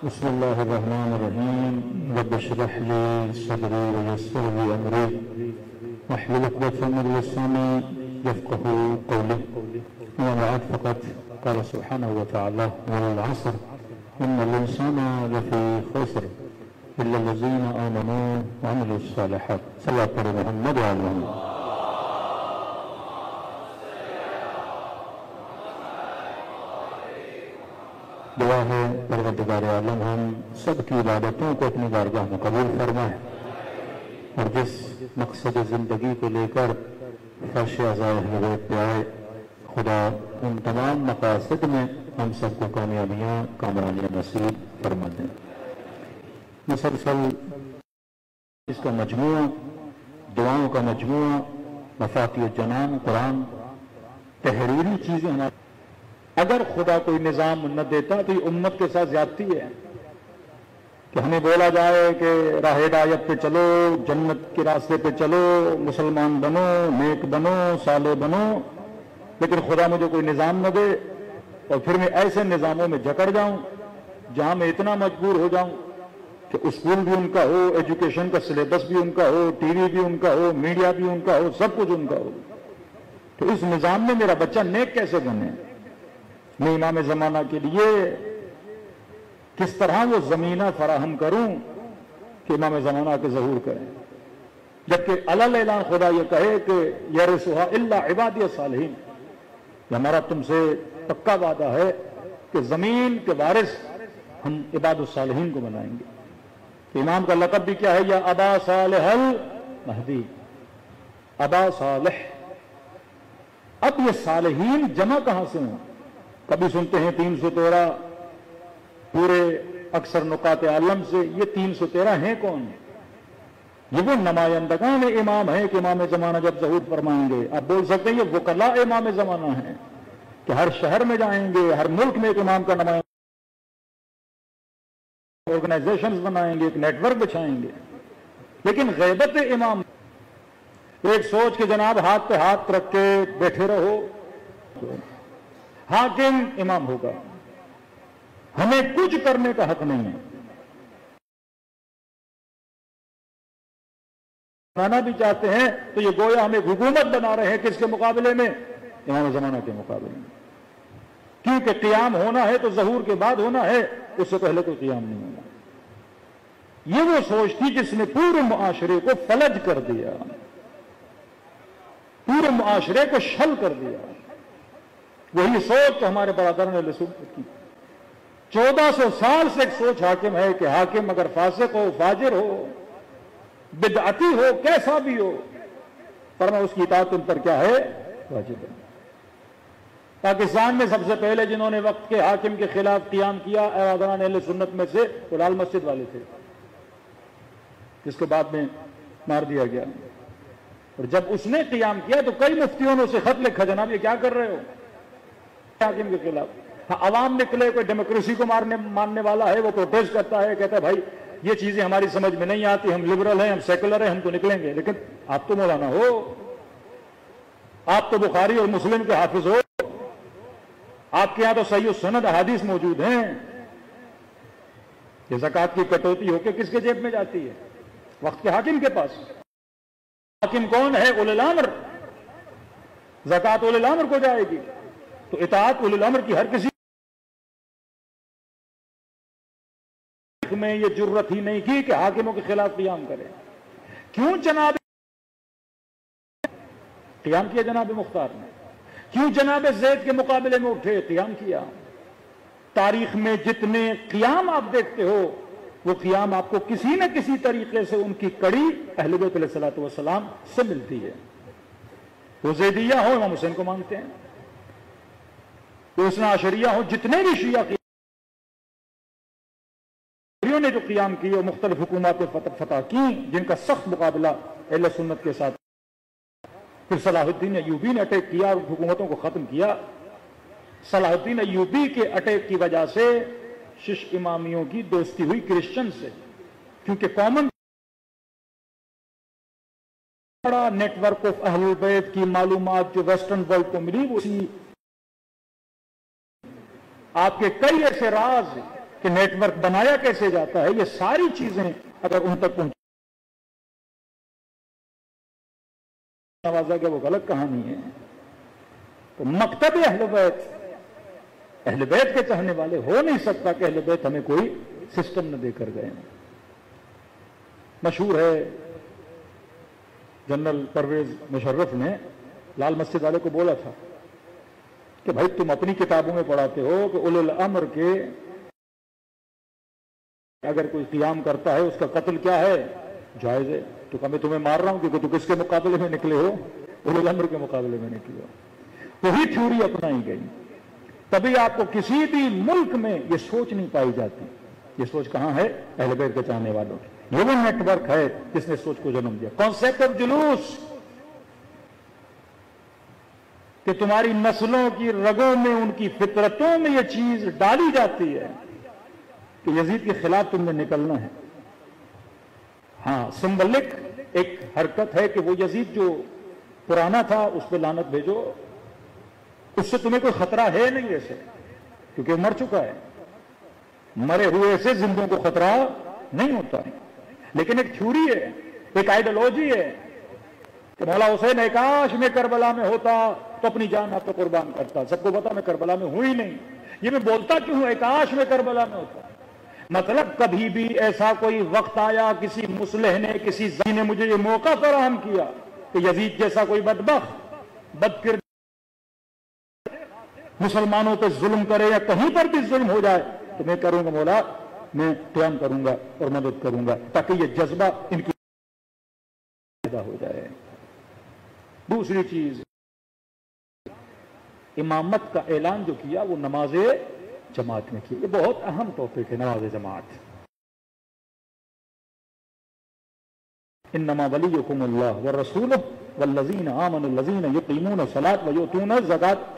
بسم الله الرحمن الرحيم رب اشرح لي صدري ويسر لي أمري واحلل عقدة من لساني يفقهوا قولي. وما بعد فقد قال سبحانه وتعالى والعصر إن الإنسان لفي خسر إلا الذين آمنوا وعملوا الصالحات. صلى الله على محمد وعلى آله. دعا ہے پروردگار عالم ہم سب کی عبادتوں کو اپنی بارگاہ میں قبول فرمائے اور جس مقصد زندگی کو لے کر فرش اعضاء اہل بیت پہ آئے، خدا ان تمام مقاصد میں ہم سب کو کامیابیاں کامرانیاں نصیب فرما دیں۔ مسلسل اس کا مجموعہ، دعاؤں کا مجموعہ، مفاتیح الجنان قرآن، تحریری چیزیں ہمارے، اگر خدا کوئی نظام نہ دیتا تو یہ امت کے ساتھ زیادتی ہے کہ ہمیں بولا جائے کہ راہ ہدایت پہ چلو، جنت کے راستے پہ چلو، مسلمان بنو، نیک بنو، صالح بنو، لیکن خدا مجھے کوئی نظام نہ دے اور پھر میں ایسے نظاموں میں جکڑ جاؤں جہاں میں اتنا مجبور ہو جاؤں کہ اسکول بھی ان کا ہو، ایجوکیشن کا سلیبس بھی ان کا ہو، ٹی وی بھی ان کا ہو، میڈیا بھی ان کا ہو، سب کچھ ان کا ہو، تو اس نظام میں میرا بچہ نیک کیسے بنے؟ میں امام زمانہ کے لیے کس طرح وہ زمینہ فراہم کروں کہ امام زمانہ کے ظہور کریں، جبکہ علل اعلان خدا یہ کہے کہ یرثھا الا عبادی الصالحین۔ ہمارا تم سے پکا وعدہ ہے کہ زمین کے وارث ہم عباد الصالحین کو بنائیں گے۔ امام کا لقب بھی کیا ہے؟ یا ابا صالح المہدی، ابا صالح۔ اب یہ صالحین جمع کہاں سے ہوں؟ کبھی سنتے ہیں 313 پورے اکثر نقاط عالم سے، یہ 313 ہیں کون؟ یہ وہ نمائندگان امام ہیں کہ امام زمانہ جب ظہور فرمائیں گے، آپ بول سکتے ہیں یہ وکلاء امام زمانہ ہیں کہ ہر شہر میں جائیں گے، ہر ملک میں ایک امام کا نمائندہ، آرگنائزیشنز بنائیں گے، ایک نیٹ ورک بچھائیں گے، لیکن غیبت امام ایک سوچ کے جناب ہاتھ پہ ہاتھ رکھ کے بیٹھے رہو، حاکم امام ہوگا، ہمیں کچھ کرنے کا حق نہیں ہے۔ بنانا بھی چاہتے ہیں تو یہ گویا ہمیں حکومت بنا رہے ہیں، کس کے مقابلے میں؟ امام زمانہ کے مقابلے میں، کیونکہ قیام ہونا ہے تو ظہور کے بعد ہونا ہے، اس سے پہلے کوئی قیام نہیں ہونا۔ یہ وہ سوچ تھی جس نے پورے معاشرے کو فلج کر دیا، پورے معاشرے کو شل کر دیا۔ وہی سوچ تو ہمارے برادران اہل سنت کی 1400 سال سے ایک سوچ حاکم ہے کہ حاکم اگر فاسق ہو، فاجر ہو، بدعتی ہو، کیسا بھی ہو، فرمایا اس کی اطاعت ان پر کیا ہے؟ واجب ہے۔ پاکستان میں سب سے پہلے جنہوں نے وقت کے حاکم کے خلاف قیام کیا برادران اہل سنت میں سے وہ لال مسجد والے تھے، جس کے بعد میں مار دیا گیا۔ اور جب اس نے قیام کیا تو کئی مفتیوں نے اسے خط لکھا، جناب یہ کیا کر رہے ہو حاکم کے خلاف؟ عوام نکلے، کوئی ڈیموکریسی کو ماننے والا ہے وہ پروٹیسٹ کرتا ہے، کہتا ہے بھائی یہ چیزیں ہماری سمجھ میں نہیں آتی، ہم لبرل ہیں، ہم سیکولر ہیں، ہم تو نکلیں گے، لیکن آپ تو مولانا ہو، آپ تو بخاری اور مسلم کے حافظ ہو، آپ کے یہاں تو صحیح السند احادیث موجود ہیں۔ یہ زکوٰۃ کی کٹوتی ہو کے کس کے جیب میں جاتی ہے؟ وقت کے حاکم کے پاس۔ حاکم کون ہے؟ اولی الامر، زکوٰۃ اولی الامر کو جائے گی، تو اطاعت اولی الامر کی ہر کسی میں یہ جرت ہی نہیں کی کہ حاکموں کے خلاف قیام کرے۔ کیوں جناب قیام کیا جناب مختار نے؟ کیوں جناب زید کے مقابلے میں اٹھے؟ قیام کیا۔ تاریخ میں جتنے قیام آپ دیکھتے ہو وہ قیام آپ کو کسی نہ کسی طریقے سے ان کی کڑی اہل بیت علیہ الصلوۃ والسلام سے ملتی ہے۔ وہ زیدیہ ہو، امام حسین کو مانتے ہیں، وہ اثنا عشریہ ہو، جتنے بھی شیعہ نے جو قیام کی اور مختلف حکومات فتح کی جن کا سخت مقابلہ اہل سنت کے ساتھ، پھر صلاح الدین ایوبی نے اٹیک کیا اور حکومتوں کو ختم کیا۔ صلاح الدین ایوبی کے اٹیک کی وجہ سے شش امامیوں کی دوستی ہوئی کرسچن سے، کیونکہ کامن بڑا نیٹ ورک آف اہل بیت کی معلومات جو ویسٹرن ورلڈ کو ملی، وہ آپ کے کئی ایسے راز کہ نیٹ ورک بنایا کیسے جاتا ہے، یہ ساری چیزیں اگر ان تک پہنچ نوازا گیا وہ غلط کہانی ہے. تو مکتب اہل بیت کے چاہنے والے ہو نہیں سکتا کہ اہل بیت ہمیں کوئی سسٹم نہ دے کر گئے. مشہور ہے جنرل پرویز مشرف نے لال مسجد والے کو بولا تھا کہ بھائی تم اپنی کتابوں میں پڑھاتے ہو کہ اولو الامر کے اگر کوئی قیام کرتا ہے اس کا قتل کیا ہے، جائز ہے. تو کہ میں تمہیں مار رہا ہوں کیونکہ تو کس کے مقابلے میں نکلے ہو، اولو الامر کے مقابلے میں نکلے ہو. وہی تھیوری اپنائی گئی. تبھی آپ کو کسی بھی ملک میں یہ سوچ نہیں پائی جاتی. یہ سوچ کہاں ہے؟ اہل بیت کے چاہنے والوں کی. یہ وہ نیٹ ورک ہے جس نے سوچ کو جنم دیا. کانسیپٹ آف جلوس کہ تمہاری نسلوں کی رگوں میں، ان کی فطرتوں میں یہ چیز ڈالی جاتی ہے کہ یزید کے خلاف تم نے نکلنا ہے. ہاں سمبلک ایک حرکت ہے کہ وہ یزید جو پرانا تھا اس پہ لعنت بھیجو، اس سے تمہیں کوئی خطرہ ہے نہیں ایسے، کیونکہ وہ مر چکا ہے. مرے ہوئے سے زندوں کو خطرہ نہیں ہوتا. لیکن ایک تھیوری ہے، ایک آئیڈیالوجی ہے کہ مولا حسین کاش میں کربلا میں ہوتا تو اپنی جان آپ کو قربان کرتا. سب کو پتا میں کربلا میں ہوں ہی نہیں. یہ میں بولتا کیوں ہوں کاش میں کربلا میں ہوتا؟ مطلب کبھی بھی ایسا کوئی وقت آیا کسی مصلح نے، کسی ذہین نے مجھے یہ موقع فراہم کیا کہ یزید جیسا کوئی بدبخت بدکردار مسلمانوں پہ ظلم کرے یا کہیں پر بھی ظلم ہو جائے تو میں کروں گا مولا، میں قیام کروں گا اور مدد کروں گا تاکہ یہ جذبہ ان کی پیدا ہو جائے. دوسری چیز، امامت کا اعلان جو کیا وہ نماز جماعت میں کیا. یہ بہت اہم ٹاپک ہے نماز جماعت. انما ولیکم اللہ ورسولہ والذین آمنوا الذین یقیمون الصلاۃ ویؤتون الزکاۃ.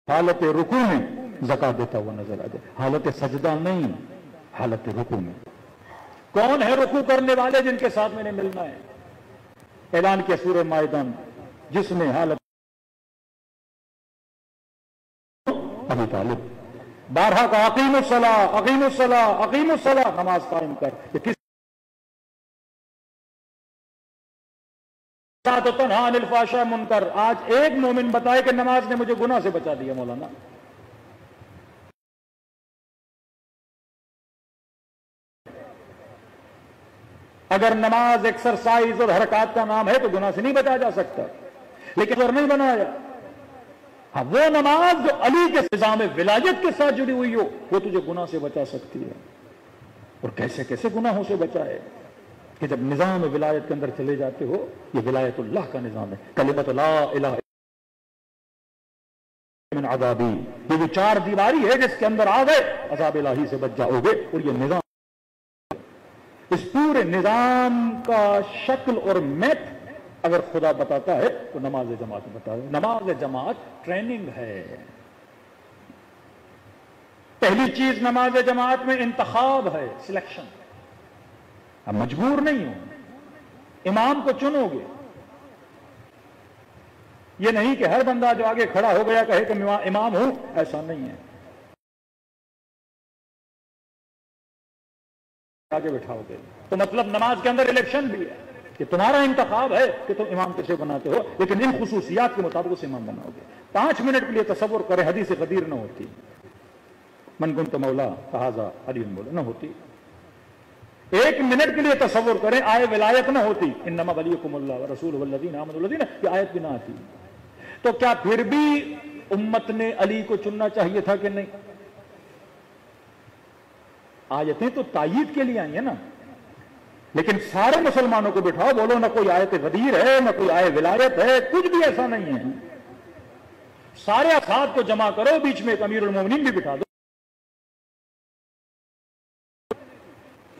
حالت رکوع میں زکات دیتا ہوا نظر آ جائے، حالت سجدہ نہیں، حالت رکوع میں. کون ہے رکوع کرنے والے جن کے ساتھ میں نے ملنا ہے؟ اعلان کیا سورہ مائدہ جس میں حالت ابی طالب بارہا کا اقیم الصلاۃ اقیم الصلاۃ اقیم الصلاۃ، نماز قائم کر. یہ کس ساتھ تنہا عن الفحشاء منکر. آج ایک مومن بتائے کہ نماز نے مجھے گناہ سے بچا دیا. مولانا اگر نماز ایکسرسائز اور حرکات کا نام ہے تو گناہ سے نہیں بچا جا سکتا، لیکن اگر نہیں بنایا. ہاں وہ نماز جو علی کے نظام ولایت کے ساتھ جڑی ہوئی ہو وہ تجھے گناہ سے بچا سکتی ہے. اور کیسے کیسے گناہوں سے بچائے کہ جب نظام ولایت کے اندر چلے جاتے ہو. یہ ولایت اللہ کا نظام ہے. کلمۃ لا الہ من عذابی، یہ جو چار دیواری ہے جس کے اندر آ گئے عذاب الہی سے بچ جاؤ گے. اور یہ نظام، اس پورے نظام کا شکل اور میپ اگر خدا بتاتا ہے تو نماز جماعت بتا ہے. نماز جماعت ٹریننگ ہے. پہلی چیز نماز جماعت میں انتخاب ہے، سلیکشن. اب مجبور نہیں ہو، امام کو چنو گے. یہ نہیں کہ ہر بندہ جو آگے کھڑا ہو گیا کہے کہ میں امام ہوں، ایسا نہیں ہے. آگے بٹھاؤ گے تو مطلب نماز کے اندر الیکشن بھی ہے کہ تمہارا انتخاب ہے کہ تم امام کیسے بناتے ہو، لیکن ان خصوصیات کے مطابق اسے امام بناؤ گے. 5 منٹ کے لیے تصور کریں حدیث غدیر نہ ہوتی، من کنت مولا فہذا علی مولا نہ ہوتی. 1 منٹ کے لیے تصور کریں آئے ولایت نہ ہوتی، انما ولیکم اللہ ورسولہ والذین آمنوا الذین، یہ آیت بھی نہ آتی. تو کیا پھر بھی امت نے علی کو چننا چاہیے تھا کہ نہیں؟ آیتیں تو تائید کے لیے آئی ہیں نا، لیکن سارے مسلمانوں کو بٹھاؤ، بولو نہ کوئی آیت غدیر ہے نہ کوئی آیت ولایت ہے، کچھ بھی ایسا نہیں ہے. سارے افراد کو جمع کرو، بیچ میں ایک امیر المومنین بھی بٹھا دو،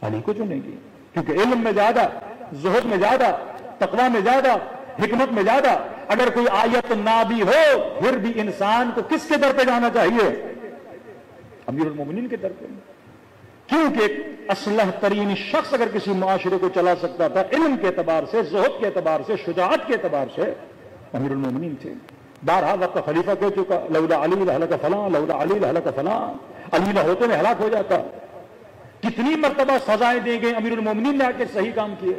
علی کو چنیں گی کیونکہ علم میں زیادہ، زہد میں زیادہ، تقوی میں زیادہ، حکمت میں زیادہ. اگر کوئی آیت نہ بھی ہو پھر بھی انسان کو کس کے در پہ جانا چاہیے؟ امیر المومنین کے در پہ. کیونکہ ایک اصلح ترین شخص اگر کسی معاشرے کو چلا سکتا تھا علم کے اعتبار سے، زہد کے اعتبار سے، شجاعت کے اعتبار سے، امیر المومنین تھے. بارہا وقت خلیفہ کہہ چکا لولا علی لہلک فلاں، لولا علی لہلک فلاں، علی نہ ہوتے میں ہلاک ہو جاتا. کتنی مرتبہ سزائیں دی گئی امیر المومنین نے آ کے صحیح کام کیے،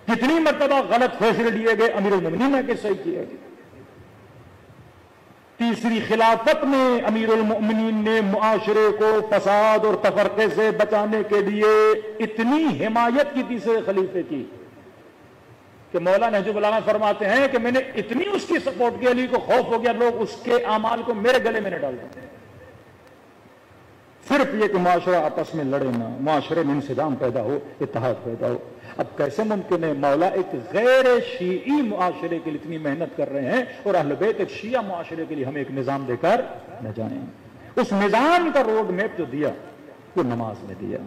کتنی مرتبہ غلط فیصلے لیے گئے امیر المومنین نے آ کے صحیح کیے. تیسری خلافت میں امیر المؤمنین نے معاشرے کو فساد اور تفرقے سے بچانے کے لیے اتنی حمایت کی تیسرے خلیفے کی کہ مولانا نہج البلاغہ فرماتے ہیں کہ میں نے اتنی اس کی سپورٹ کی، علی کو خوف ہو گیا لوگ اس کے اعمال کو میرے گلے میں نہ ڈال دیں. صرف یہ کہ معاشرہ آپس میں لڑے نہ، معاشرے میں انسجام پیدا ہو، اتحاد پیدا ہو. اب کیسے ممکن ہے مولا ایک غیر شیعی معاشرے کے لیے اتنی محنت کر رہے ہیں اور اہل بیت ایک شیعہ معاشرے کے لیے ہمیں ایک نظام دے کر نہ جائیں. اس نظام کا روڈ میپ جو دیا وہ نماز میں دیا.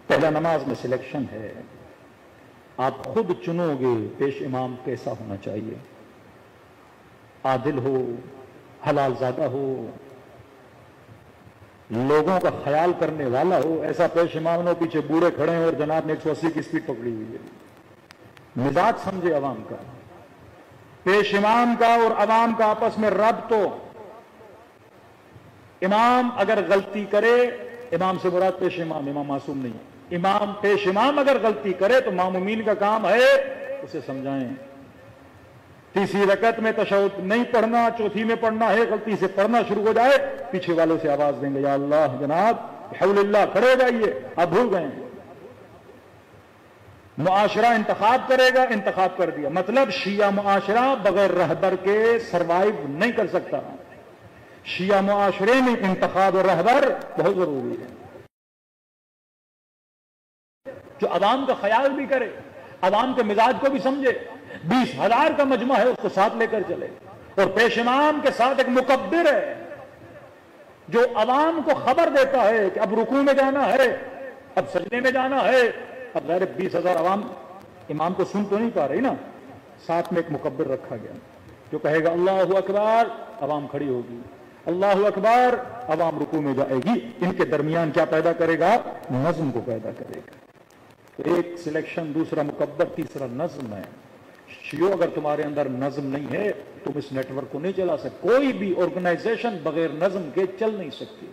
پہلا نماز میں سلیکشن ہے، آپ خود چنو گے پیش امام کیسا ہونا چاہیے، عادل ہو، حلال زادہ ہو، لوگوں کا خیال کرنے والا ہو. ایسا پیش امام نہ پیچھے بوڑھے کھڑے ہیں اور جناب نے 180 کی سپیڈ پکڑی ہوئی ہے. مزاج سمجھے عوام کا، پیش امام کا اور عوام کا آپس میں ربط. تو امام اگر غلطی کرے، امام سے مراد پیش امام، امام معصوم نہیں. امام پیش امام اگر غلطی کرے تو مامومین کا کام ہے اسے سمجھائیں. تیسری رکعت میں تشہد نہیں پڑھنا، چوتھی میں پڑھنا ہے، غلطی سے پڑھنا شروع ہو جائے پیچھے والوں سے آواز دیں گے یا اللہ جناب حول اللہ، کھڑے ہو جائیے آپ بھول گئے. معاشرہ انتخاب کرے گا، انتخاب کر دیا. مطلب شیعہ معاشرہ بغیر رہبر کے سروائیو نہیں کر سکتا. شیعہ معاشرے میں انتخاب اور رہبر بہت ضروری ہے، جو عوام کا خیال بھی کرے، عوام کے مزاج کو بھی سمجھے. 20,000 کا مجمع ہے اس کو ساتھ لے کر چلے. اور پیش امام کے ساتھ ایک مکبر ہے جو عوام کو خبر دیتا ہے کہ اب رکوع میں جانا ہے، اب سجدے میں جانا ہے. اب غیر 20,000 عوام امام کو سن تو نہیں پا رہی نا، ساتھ میں ایک مکبر رکھا گیا جو کہے گا اللہ اکبر، عوام کھڑی ہوگی، اللہ اکبر، عوام رکوع میں جائے گی. ان کے درمیان کیا پیدا کرے گا؟ نظم کو پیدا کرے گا. تو ایک سلیکشن، دوسرا مکبر، تیسرا نظم ہے. شیعو اگر تمہارے اندر نظم نہیں ہے تم اس نیٹ ورک کو نہیں چلا سکتے. کوئی بھی آرگنائزیشن بغیر نظم کے چل نہیں سکتی.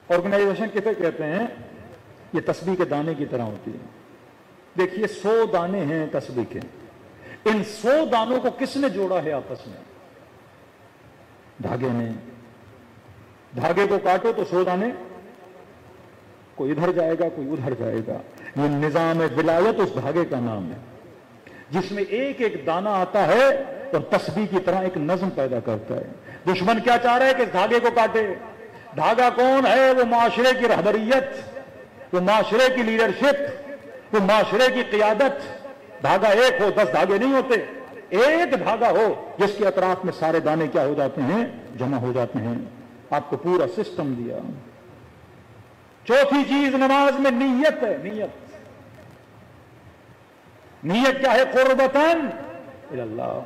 آرگنائزیشن کسے کہتے ہیں؟ یہ تسبیح کے دانے کی طرح ہوتی ہے. دیکھیے 100 دانے ہیں تسبیح کے، ان 100 دانوں کو کس نے جوڑا ہے آپس میں؟ دھاگے نے. دھاگے کو کاٹو تو 100 دانے، کوئی ادھر جائے گا کوئی ادھر جائے گا. یہ نظام ولایت اس دھاگے کا نام ہے جس میں ایک ایک دانہ آتا ہے اور تسبیح کی طرح ایک نظم پیدا کرتا ہے. دشمن کیا چاہ رہا ہے کہ اس دھاگے کو کاٹے. دھاگا کون ہے؟ وہ معاشرے کی رہبریت، وہ معاشرے کی لیڈرشپ، وہ معاشرے کی قیادت. دھاگا ایک ہو، 10 دھاگے نہیں ہوتے. ایک دھاگا ہو جس کے اطراف میں سارے دانے کیا ہو جاتے ہیں؟ جمع ہو جاتے ہیں. آپ کو پورا سسٹم دیا. چوتھی چیز نماز میں نیت ہے. نیت نیت کیا ہے؟ قربتاً اللہ.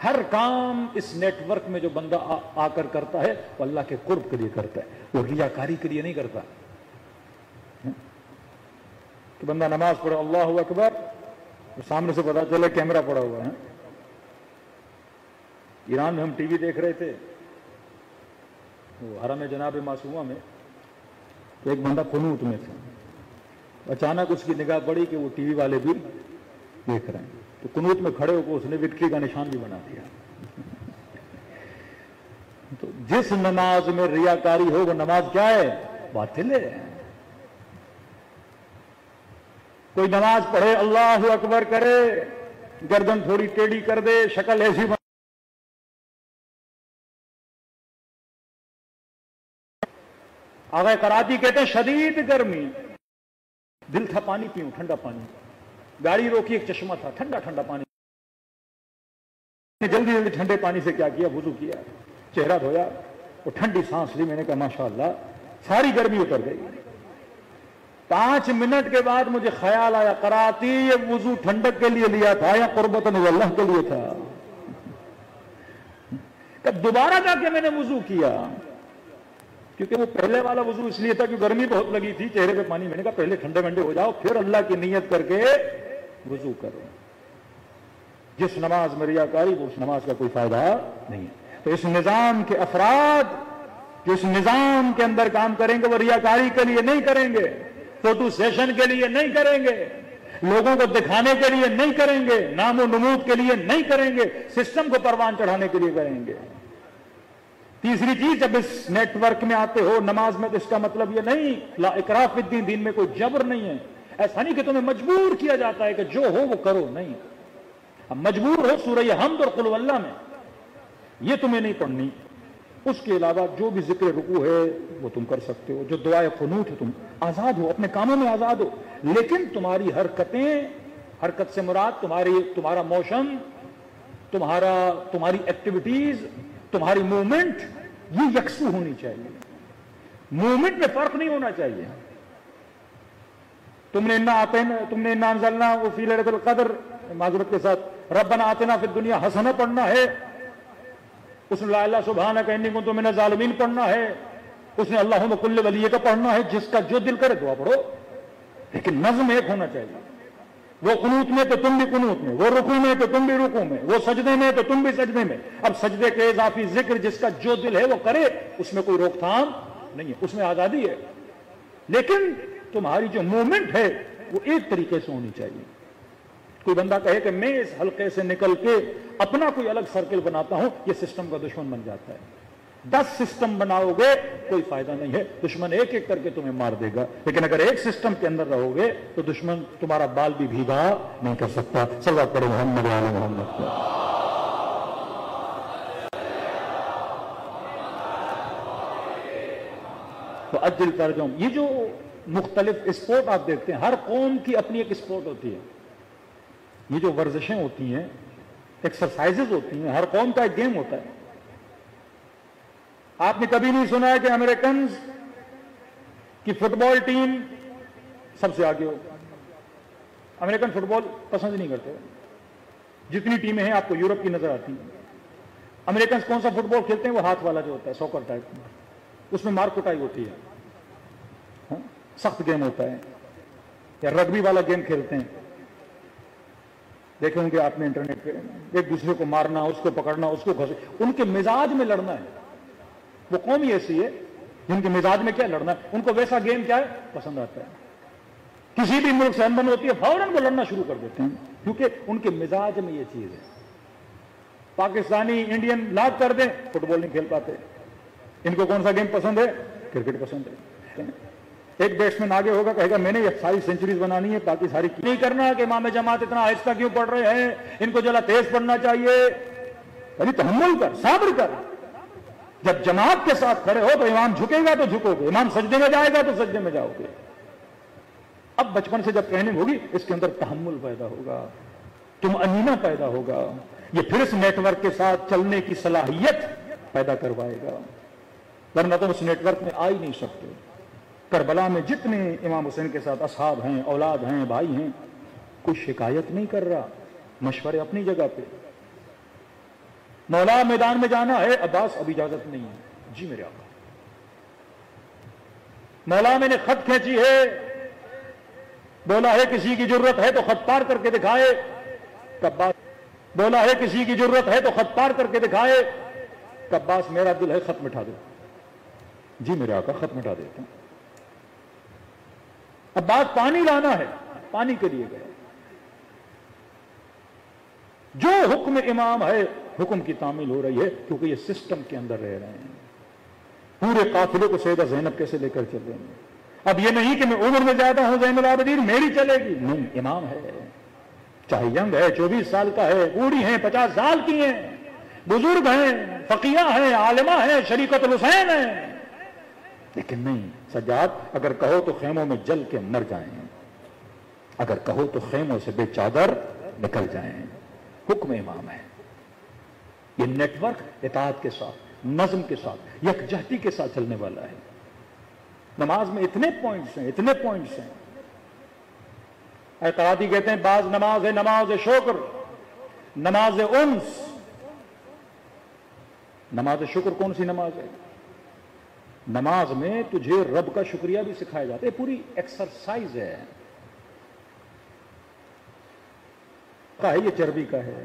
ہر کام اس نیٹ ورک میں جو بندہ آ کر کرتا ہے وہ اللہ کے قرب کے لیے کرتا ہے، وہ ریاکاری کے لیے نہیں کرتا. کہ بندہ نماز پڑھے اللہ اکبر، سامنے سے پتا چلے کیمرہ پڑا ہوا ہے. ایران میں ہم ٹی وی دیکھ رہے تھے، وہ حرم جناب معصومہ میں، تو ایک بندہ قنوت میں تھا. اچانک اس کی نگاہ پڑی کہ وہ ٹی وی والے بھی دیکھ رہے ہیں، تو قنوت میں کھڑے ہو کے اس نے وکٹری کا نشان بھی بنا دیا. تو جس نماز میں ریاکاری ہو وہ نماز کیا ہے؟ باطل ہے. کوئی نماز پڑھے اللہ اکبر کرے، گردن تھوڑی ٹیڑھی کر دے، شکل ایسی آگے کراچی کہتے ہیں شدید گرمی، دل تھا پانی پیوں، ٹھنڈا پانی. گاڑی روکی، ایک چشمہ تھا، ٹھنڈا ٹھنڈا پانی. جلدی جلدی ٹھنڈے پانی سے کیا کیا؟ وضو کیا، چہرہ دھویا، وہ ٹھنڈی سانس لی. میں نے کہا ماشاءاللہ ساری گرمی اتر گئی. 5 منٹ کے بعد مجھے خیال آیا کراتی یہ وضو ٹھنڈک کے لیے لیا تھا یا قربتاً اللہ کے لیے تھا؟ کہ دوبارہ جا کے میں نے وضو کیا، کیونکہ وہ پہلے والا وضو اس لیے تھا کہ گرمی بہت لگی تھی، چہرے پہ پانی. میں نے کہا پہلے ٹھنڈے ٹھنڈے ہو جاؤ پھر اللہ کی نیت کر کے وضو کرو. جس نماز میں ریاکاری وہ اس نماز کا کوئی فائدہ نہیں ہے. تو اس نظام کے افراد جو اس نظام کے اندر کام کریں گے وہ ریاکاری کے لیے نہیں کریں گے, فوٹو سیشن کے لیے نہیں کریں گے, لوگوں کو دکھانے کے لیے نہیں کریں گے, نام و نمود کے لیے نہیں کریں گے, سسٹم کو پروان چڑھانے کے لیے کریں گے. تیسری چیز, جب اس نیٹ ورک میں آتے ہو نماز میں, تو اس کا مطلب یہ نہیں لا اکراہ فی الدین, دین میں کوئی جبر نہیں ہے. ایسا نہیں کہ تمہیں مجبور کیا جاتا ہے کہ جو ہو وہ کرو, نہیں. اب مجبور ہو سورہ حمد اور قل واللہ میں, یہ تمہیں نہیں پڑھنی. اس کے علاوہ جو بھی ذکر رکوع ہے وہ تم کر سکتے ہو, جو دعائے قنوت ہے, تم آزاد ہو, اپنے کاموں میں آزاد ہو. لیکن تمہاری حرکت سے مراد تمہارا موشن, تمہاری ایکٹیویٹیز, تمہاری موومنٹ یہ یکسو ہونی چاہیے. موومنٹ میں فرق نہیں ہونا چاہیے. تم نے انا انزلنا فی لیلۃ القدر, معذرت کے ساتھ ربنا آتنا فی الدنیا حسنہ پڑھنا ہے, اس نے لا الہ سبحانک انی کنت من الظالمین پڑھنا ہے, اس نے اللہم کل ولی کا پڑھنا ہے. جس کا جو دل کرے دعا پڑھو, لیکن نظم ایک ہونا چاہیے. وہ قنوت میں تو تم بھی قنوت میں, وہ رکوع میں تو تم بھی رکوع میں, وہ سجدے میں تو تم بھی سجدے میں. اب سجدے کے اضافی ذکر جس کا جو دل ہے وہ کرے, اس میں کوئی روک تھام نہیں ہے, اس میں آزادی ہے. لیکن تمہاری جو موومنٹ ہے وہ ایک طریقے سے ہونی چاہیے. کوئی بندہ کہے کہ میں اس حلقے سے نکل کے اپنا کوئی الگ سرکل بناتا ہوں, یہ سسٹم کا دشمن بن جاتا ہے. 10 سسٹم بناؤ گے کوئی فائدہ نہیں ہے, دشمن ایک ایک کر کے تمہیں مار دے گا. لیکن اگر ایک سسٹم کے اندر رہو گے تو دشمن تمہارا بال بھی بھیگا نہیں کر سکتا. صلوات پڑھو محمد علی محمد پر. تو اجل ترجم, یہ جو مختلف اسپورٹ آپ دیکھتے ہیں, ہر قوم کی اپنی ایک اسپورٹ ہوتی ہے. یہ جو ورزشیں ہوتی ہیں, ایکسرسائزز ہوتی ہیں, ہر قوم کا ایک گیم ہوتا ہے. آپ نے کبھی نہیں سنا ہے کہ امریکنز کی فٹ بال ٹیم سب سے آگے ہو. امریکن فٹ بال پسند نہیں کرتے. جتنی ٹیمیں ہیں آپ کو یورپ کی نظر آتی ہیں. امریکنز کون سا فٹ بال کھیلتے ہیں, وہ ہاتھ والا جو ہوتا ہے, سوکر ٹائپ, اس میں مار کٹائی ہوتی ہے, سخت گیم ہوتا ہے. یا رگبی والا گیم کھیلتے ہیں, دیکھیں گے آپ نے انٹرنیٹ پہ, ایک دوسرے کو مارنا, اس کو پکڑنا, اس کو گھسے. ان کے مزاج میں لڑنا ہے. وہ قوم ہی ایسی ہے جن کے مزاج میں کیا لڑنا ہے, ان کو ویسا گیم کیا ہے پسند آتا ہے. کسی بھی ملک سے انبن ہوتی ہے فوراً وہ لڑنا شروع کر دیتے ہیں, کیونکہ ان کے مزاج میں یہ چیز ہے. پاکستانی انڈین لاگ کر دیں, فٹ بال نہیں کھیل پاتے. ان کو کون سا گیم پسند ہے, کرکٹ پسند ہے. ایک بیٹسمین آگے ہوگا کہے گا میں نے یہ ساری سینچریز بنانی ہے, باقی ساری نہیں کرنا کہ امام جماعت اتنا آہستہ کیوں پڑھ رہے ہیں, ان کو ذرا تیز پڑھنا چاہیے. یعنی تحمل کر, صبر کر. جب جماعت کے ساتھ کھڑے ہو تو امام جھکے گا تو جھکو گے, امام سجدے میں جائے گا تو سجدے میں جاؤ گے. اب بچپن سے جب ٹریننگ ہوگی اس کے اندر تحمل پیدا ہوگا, طمأنینہ پیدا ہوگا. یہ پھر اس نیٹ ورک کے ساتھ چلنے کی صلاحیت پیدا کروائے گا, ورنہ تم اس نیٹ ورک میں آ ہی نہیں سکتے. کربلا میں جتنے امام حسین کے ساتھ اصحاب ہیں, اولاد ہیں, بھائی ہیں, کوئی شکایت نہیں کر رہا, مشورے اپنی جگہ پہ. مولا میدان میں جانا ہے, عباس اب اجازت نہیں ہے, جی میرے آقا. مولا میں نے خط کھینچی ہے, بولا ہے کسی کی ضرورت ہے تو خط پار کر کے دکھائے. عباس بولا ہے کسی کی ضرورت ہے تو خط پار کر کے دکھائے. عباس میرا دل ہے, خط مٹا دو. جی میرے آقا خط مٹا دیتا ہوں. اب بات پانی لانا ہے, پانی کے لیے گئے. جو حکم امام ہے حکم کی تعمیل ہو رہی ہے, کیونکہ یہ سسٹم کے اندر رہ رہے ہیں. پورے قافلے کو سیدہ زینب کیسے لے کر چل رہے ہیں. اب یہ نہیں کہ میں عمر میں زیادہ ہوں زین العابدین میری چلے گی, نہیں, امام ہے, چاہے ینگ ہے, 24 سال کا ہے, بوڑھی ہیں 50 سال کی ہیں, بزرگ ہیں, فقیہ ہیں, عالمہ ہیں, شریکت الحسین ہیں. لیکن نہیں سجاد, اگر کہو تو خیموں میں جل کے مر جائیں, اگر کہو تو خیموں سے بے چادر نکل جائیں. حکم امام ہے. یہ نیٹ ورک اطاعت کے ساتھ, نظم کے ساتھ, یکجہتی کے ساتھ چلنے والا ہے. نماز میں اتنے پوائنٹس ہیں, اتنے پوائنٹس ہیں. اعتراضی کہتے ہیں بعض نماز ہے نماز شکر, نماز انس. نماز شکر کون سی نماز ہے؟ نماز میں تجھے رب کا شکریہ بھی سکھایا جاتا ہے, پوری ایکسرسائز ہے. یہ چربی کا ہے,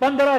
15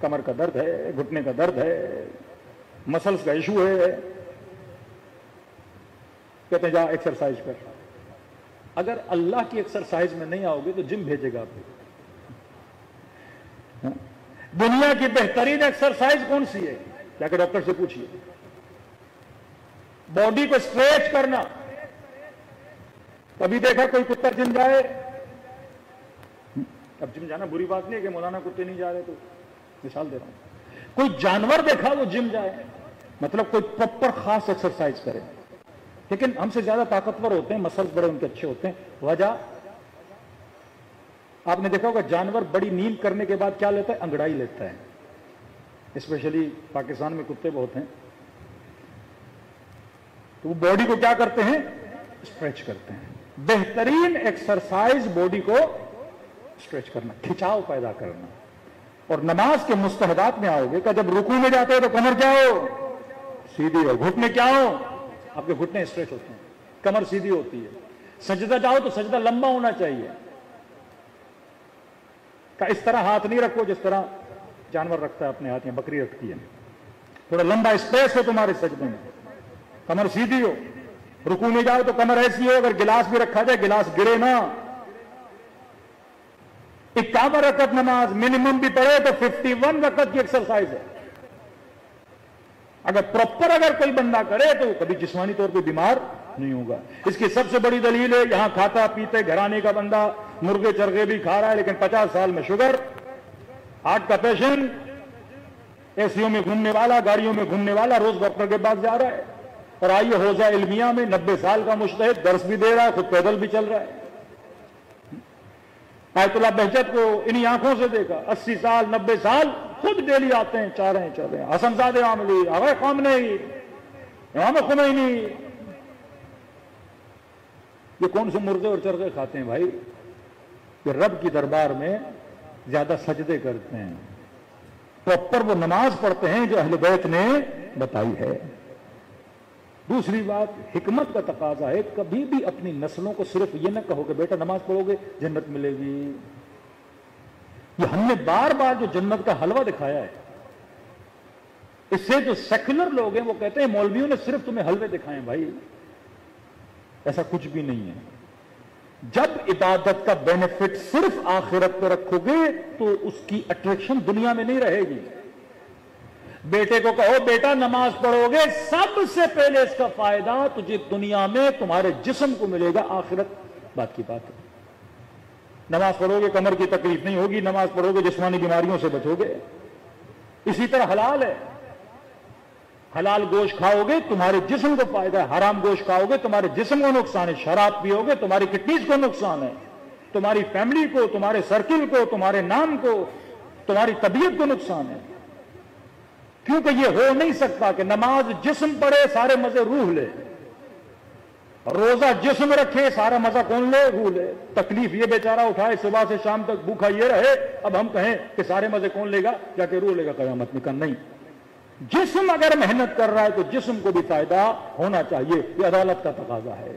کمر کا درد ہے، گھٹنے کا درد ہے، مسلس کا ایشو ہے، کہتے ہیں جا ایکسرسائز کر. اگر اللہ کی ایکسرسائز میں نہیں آؤ گے تو جم بھیجے گا آپ کو. دنیا کی بہترین ایکسرسائز کون سی ہے؟ جا کے ڈاکٹر سے پوچھیے. باڈی کو اسٹریچ کرنا. کبھی دیکھا کوئی کتا جم جائے؟ اب جم جانا بری بات نہیں ہے کہ مولانا کتے نہیں جا رہے، تو مثال دے رہا ہوں. کوئی جانور دیکھا وہ جم جائے؟ مطلب کوئی پراپر خاص ایکسرسائز کرے. لیکن ہم سے زیادہ طاقتور ہوتے ہیں، مسلس بڑے ان کے اچھے ہوتے ہیں. وجہ آپ نے دیکھا ہوگا جانور بڑی نیند کرنے کے بعد کیا لیتا ہے؟ انگڑائی لیتا ہے. اسپیشلی پاکستان میں کتے بہت ہیں، تو وہ باڈی کو کیا کرتے ہیں؟ اسٹریچ کرتے ہیں. بہترین ایکسرسائز باڈی کو اسٹریچ کرنا، کھچاؤ پیدا کرنا. اور نماز کے مستحبات میں آؤ گے کہ جب رکوع میں جاتے ہو تو کمر کیا ہو؟ سیدھی ہو. گھٹنے کیا ہو؟ آپ کے گھٹنے اسٹریچ ہوتے ہیں، کمر سیدھی ہوتی ہے. سجدہ جاؤ تو سجدہ لمبا ہونا چاہیے. کہ اس طرح ہاتھ نہیں رکھو جس طرح جانور رکھتا ہے اپنے ہاتھ، یا بکری رکھتی ہے. تھوڑا لمبا اسپیس ہو تمہارے سجدے میں، کمر سیدھی ہو. رکوع میں جاؤ تو کمر ایسی ہو، اگر گلاس بھی رکھا جائے گلاس گرے نہ. 51 رکعت نماز منیمم بھی پڑھے تو 51 رکعت کی ایکسرسائز ہے. اگر پراپر کوئی بندہ کرے تو کبھی جسمانی طور پہ بیمار نہیں ہوگا. اس کی سب سے بڑی دلیل ہے یہاں کھاتا پیتے گھرانے کا بندہ مرغے چرغے بھی کھا رہا ہے، لیکن 50 سال میں شوگر، ہارٹ کا پیشنٹ، اے سیوں میں گھومنے والا، گاڑیوں میں گھومنے والا، روز ڈاکٹر کے پاس جا رہا ہے. اور آئیے حوزہ علمیہ میں 90 سال کا مجتہد درس بھی دے رہا ہے، خود پیدل بھی چل رہا ہے. آیت اللہ بہجت کو انہی آنکھوں سے دیکھا، 80 سال 90 سال خود ڈیلی آتے ہیں، چل رہے ہیں. حسن زادہ عاملی، آغا خامنئی، امام خمینی، یہ کون سے مرغے اور چرغے کھاتے ہیں بھائی؟ یہ رب کی دربار میں زیادہ سجدے کرتے ہیں، پراپر وہ نماز پڑھتے ہیں جو اہل بیت نے بتائی ہے. دوسری بات، حکمت کا تقاضا ہے کبھی بھی اپنی نسلوں کو صرف یہ نہ کہو کہ بیٹا نماز پڑھو گے جنت ملے گی. یہ ہم نے بار بار جو جنت کا حلوہ دکھایا ہے، اس سے جو سیکولر لوگ ہیں وہ کہتے ہیں مولویوں نے صرف تمہیں حلوے دکھائے ہیں. بھائی ایسا کچھ بھی نہیں ہے. جب عبادت کا بینیفٹ صرف آخرت پہ رکھو گے تو اس کی اٹریکشن دنیا میں نہیں رہے گی. بیٹے کو کہو بیٹا نماز پڑھو گے، سب سے پہلے اس کا فائدہ تجھے دنیا میں تمہارے جسم کو ملے گا، آخرت بات کی بات ہے. نماز پڑھو گے کمر کی تکلیف نہیں ہوگی، نماز پڑھو گے جسمانی بیماریوں سے بچو گے. اسی طرح حلال ہے، حلال گوشت کھاؤ گے تمہارے جسم کو فائدہ ہے، حرام گوشت کھاؤ گے تمہارے جسم کو نقصان ہے. شراب پیو گے تمہاری کڈنیز کو نقصان ہے، تمہاری فیملی کو، تمہارے سرکل کو، تمہارے نام کو، تمہاری طبیعت کو نقصان ہے. کیونکہ یہ ہو نہیں سکتا کہ نماز جسم پڑھے سارے مزے روح لے، روزہ جسم رکھے سارا مزہ کون لے؟ روح لے. تکلیف یہ بیچارہ اٹھائے صبح سے شام تک بھوکا یہ رہے، اب ہم کہیں کہ سارے مزے کون لے گا؟ جا کے روح لے گا قیامت میں. نہیں، جسم اگر محنت کر رہا ہے تو جسم کو بھی فائدہ ہونا چاہیے، یہ عدالت کا تقاضا ہے.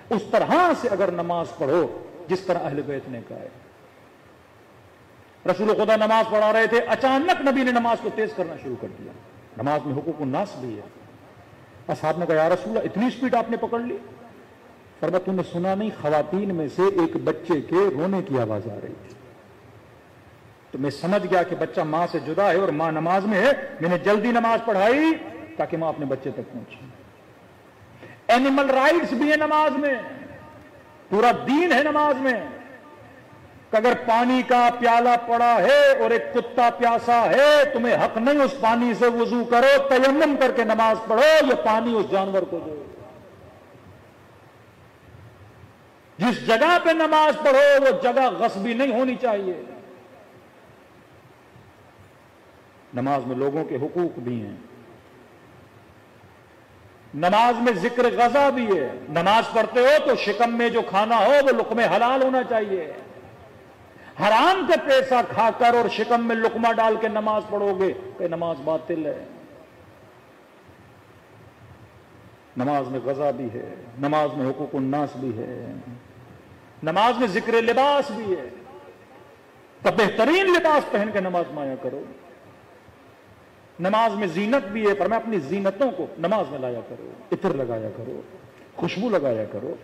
اس طرح سے اگر نماز پڑھو جس طرح اہل بیت نے کہا ہے. رسول خدا نماز پڑھا رہے تھے، اچانک نبی نے نماز کو تیز کرنا شروع کر دیا. نماز میں حقوق الناس بھی ہے. اصحاب نے کہا یا رسول اللہ اتنی سپیڈ آپ نے پکڑ لی؟ فرمایا تم نے سنا نہیں، خواتین میں سے ایک بچے کے رونے کی آواز آ رہی تھی، تو میں سمجھ گیا کہ بچہ ماں سے جدا ہے اور ماں نماز میں ہے. میں نے جلدی نماز پڑھائی تاکہ ماں اپنے بچے تک پہنچے. اینیمل رائٹس بھی ہے نماز میں، پورا دین ہے نماز میں. کہ اگر پانی کا پیالہ پڑا ہے اور ایک کتا پیاسا ہے، تمہیں حق نہیں اس پانی سے وضو کرو، تیمم کر کے نماز پڑھو، یہ پانی اس جانور کو دو. جس جگہ پہ نماز پڑھو وہ جگہ غصبی نہیں ہونی چاہیے. نماز میں لوگوں کے حقوق بھی ہیں، نماز میں ذکر غذا بھی ہے. نماز پڑھتے ہو تو شکم میں جو کھانا ہو وہ لقمے حلال ہونا چاہیے. حرام کا پیسہ کھا کر اور شکم میں لقمہ ڈال کے نماز پڑھو گے کہ نماز باطل ہے. نماز میں غذا بھی ہے، نماز میں حقوق الناس بھی ہے، نماز میں ذکر لباس بھی ہے. تو بہترین لباس پہن کے نماز میں آیا کرو. نماز میں زینت بھی ہے، فرمایا اپنی زینتوں کو نماز میں لایا کرو، عطر لگایا کرو، خوشبو لگایا کرو۔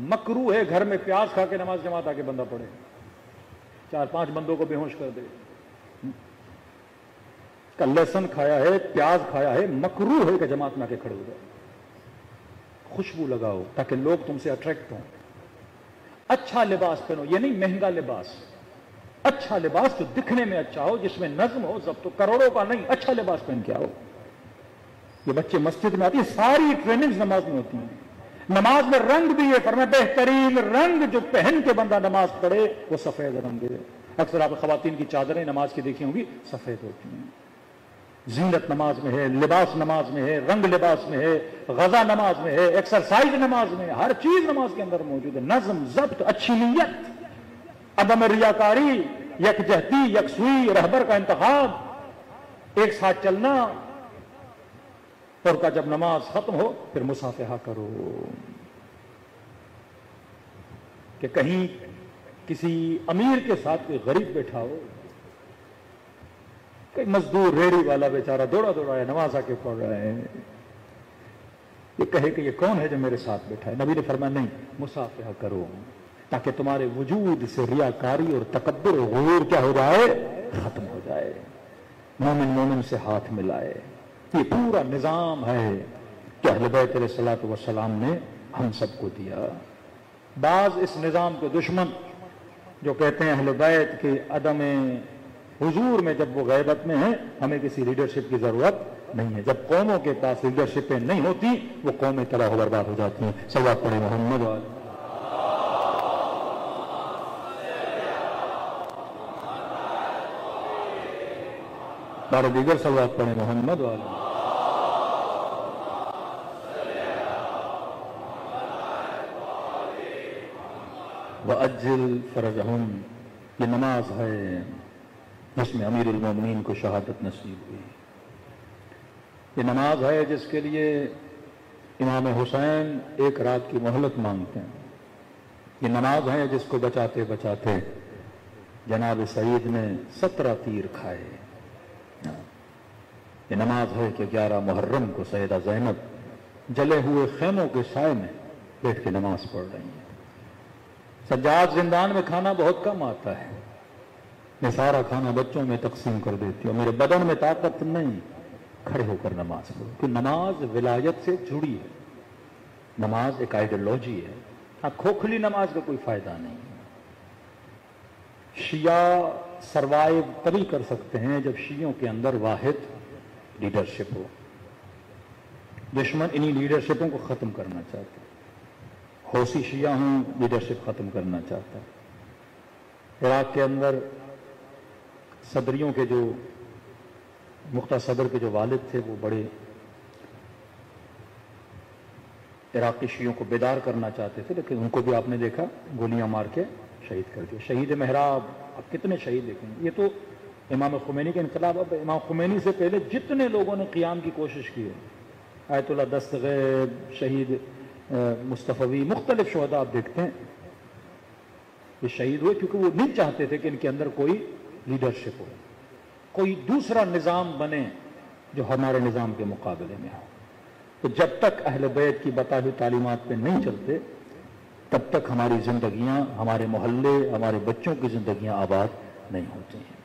مکروہ ہے گھر میں پیاز کھا کے نماز جماعت آ کے بندہ پڑھے، 4-5 بندوں کو بے ہوش کر دے، کا لہسن کھایا ہے، پیاز کھایا ہے، مکروہ ہے کہ جماعت میں آ کے کھڑے ہو جائے۔ خوشبو لگاؤ تاکہ لوگ تم سے اٹریکٹ ہوں۔ اچھا لباس پہنو، یہ نہیں مہنگا لباس، اچھا لباس جو دکھنے میں اچھا ہو، جس میں نظم ہو، ضبط، کروڑوں کا نہیں، اچھا لباس پہن کے آؤ۔ یہ بچے مسجد میں آتی ہیں، ساری ٹریننگز نماز میں ہوتی ہیں۔ نماز میں رنگ بھی ہے، فرمایا بہترین رنگ جو پہن کے بندہ نماز پڑھے وہ سفید رنگ ہے۔ اکثر آپ خواتین کی چادریں نماز کی دیکھی ہوں گی، سفید ہوتی ہیں۔ زینت نماز میں ہے، لباس نماز میں ہے، رنگ لباس میں ہے، غذا نماز میں ہے، ایکسرسائز نماز میں ہے، ہر چیز نماز کے اندر موجود ہے۔ نظم، ضبط، اچھی نیت، عدم ریاکاری، یکجہتی، یکسوئی، رہبر کا انتخاب، ایک ساتھ چلنا، اور کا جب نماز ختم ہو پھر مصافحہ کرو، کہ کہیں کسی امیر کے ساتھ کوئی غریب بیٹھا ہو، کوئی مزدور ریڑھی والا بیچارہ دوڑا دوڑا ہے، نماز آ کے پڑھ رہا ہے، یہ کہے کہ یہ کون ہے جو میرے ساتھ بیٹھا ہے؟ نبی نے فرمایا نہیں، مصافحہ کرو تاکہ تمہارے وجود سے ریاکاری اور تکبر اور غرور کیا ہو جائے، ختم ہو جائے، مومن مومن سے ہاتھ ملائے۔ یہ پورا نظام ہے کہ اہل بیت علیہ الصلوۃ والسلام نے ہم سب کو دیا۔ بعض اس نظام کے دشمن جو کہتے ہیں اہل بیت کے عدم حضور میں جب وہ غیبت میں ہیں، ہمیں کسی لیڈرشپ کی ضرورت نہیں ہے۔ جب قوموں کے پاس لیڈرشپیں نہیں ہوتی وہ قومیں تباہ و برباد ہو جاتی ہیں۔ صلوات پڑھیں محمد والے بارہ دیگر صلوات پڑھیں محمد والے۔ وَأَجِّلْ فَرَجَهُمْ، یہ نماز ہے جس میں امیر المومنین کو شہادت نصیب ہوئی۔ یہ نماز ہے جس کے لیے امام حسین ایک رات کی مہلت مانگتے ہیں۔ یہ نماز ہے جس کو بچاتے بچاتے جناب سعید نے 17 تیر کھائے۔ یہ نماز ہے کہ 11 محرم کو سیدہ زینب جلے ہوئے خیموں کے سائے میں بیٹھ کے نماز پڑھ رہی ہیں۔ سجاد زندان میں کھانا بہت کم آتا ہے، میں سارا کھانا بچوں میں تقسیم کر دیتی ہوں، میرے بدن میں طاقت نہیں، کھڑے ہو کر نماز پڑھو، کہ نماز ولایت سے جڑی ہے، نماز ایک آئیڈیالوجی ہے۔ ہاں، کھوکھلی نماز کا کوئی فائدہ نہیں۔ شیعہ سروائیو تبھی کر سکتے ہیں جب شیعوں کے اندر واحد لیڈرشپ ہو۔ دشمن انہی لیڈرشپوں کو ختم کرنا چاہتے ہیں۔ حوثی شیعہ ہوں، لیڈرشپ ختم کرنا چاہتا ہے۔ عراق کے اندر صدریوں کے جو مختار صدر کے جو والد تھے وہ بڑے عراقی شیعوں کو بیدار کرنا چاہتے تھے، لیکن ان کو بھی آپ نے دیکھا گولیاں مار کے شہید کر دیا۔ شہید محراب، اب کتنے شہید دیکھیں گے؟ یہ تو امام خمینی کے انقلاب، اب امام خمینی سے پہلے جتنے لوگوں نے قیام کی کوشش کی ہے، آیت اللہ دستغیب، شہید مصطفی، مختلف شہداء آپ دیکھتے ہیں یہ شہید ہوئے کیونکہ وہ نہیں چاہتے تھے کہ ان کے اندر کوئی لیڈرشپ ہو، کوئی دوسرا نظام بنے جو ہمارے نظام کے مقابلے میں ہو۔ تو جب تک اہل بیت کی بتائی ہوئی تعلیمات پہ نہیں چلتے تب تک ہماری زندگیاں، ہمارے محلے، ہمارے بچوں کی زندگیاں آباد نہیں ہوتی ہیں۔